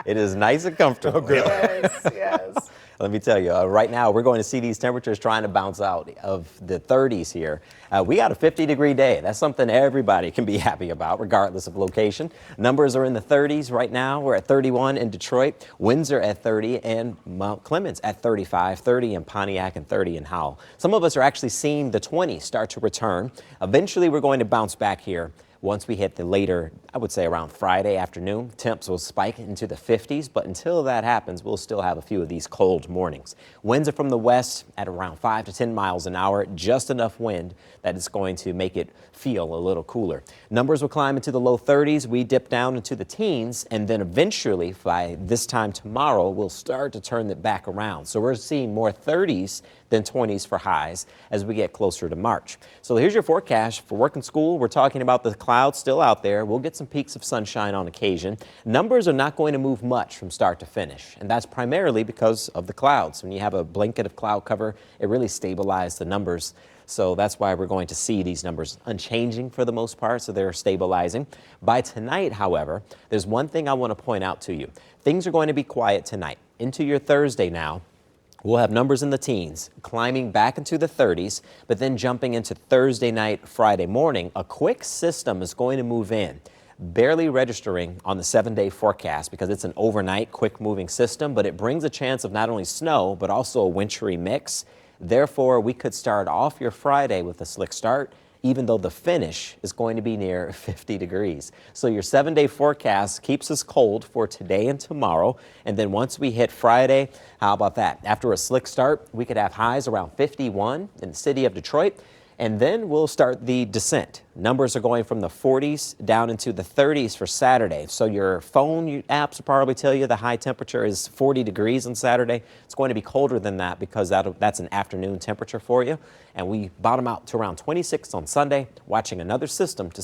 It is nice and comfortable. Oh, good. Yes, yes. Let me tell you, right now we're going to see these temperatures trying to bounce out of the 30s here. We got a 50-degree day. That's something everybody can be happy about, regardless of location. Numbers are in the 30s right now. We're at 31 in Detroit, Windsor at 30, and Mount Clemens at 35, 30 in Pontiac, and 30 in Howell. Some of us are actually seeing the 20s start to return. Eventually, we're going to bounce back here. Once we hit the later, I would say around Friday afternoon, temps will spike into the 50s, but until that happens, we'll still have a few of these cold mornings. Winds are from the west at around 5 to 10 miles an hour, just enough wind that it's going to make it feel a little cooler. Numbers will climb into the low 30s. We dip down into the teens, and then eventually by this time tomorrow, we'll start to turn it back around. So we're seeing more 30s than 20s for highs as we get closer to March. So here's your forecast for work and school. We're talking about the clouds still out there. We'll get some peaks of sunshine on occasion. Numbers are not going to move much from start to finish, and that's primarily because of the clouds. When you have a blanket of cloud cover, it really stabilizes the numbers. So that's why we're going to see these numbers unchanging for the most part, so they're stabilizing. By tonight, however, there's one thing I want to point out to you. Things are going to be quiet tonight. Into your Thursday now, we'll have numbers in the teens, climbing back into the 30s, but then jumping into Thursday night, Friday morning. A quick system is going to move in, barely registering on the 7-day forecast because it's an overnight, quick-moving system, but it brings a chance of not only snow, but also a wintry mix. Therefore, we could start off your Friday with a slick start, even though the finish is going to be near 50 degrees. So your 7-day forecast keeps us cold for today and tomorrow. And then once we hit Friday, how about that? After a slick start, we could have highs around 51 in the city of Detroit. And then we'll start the descent. Numbers are going from the 40s down into the 30s for Saturday. So your phone apps will probably tell you the high temperature is 40 degrees on Saturday. It's going to be colder than that because that's an afternoon temperature for you. And we bottom out to around 26 on Sunday, watching another system to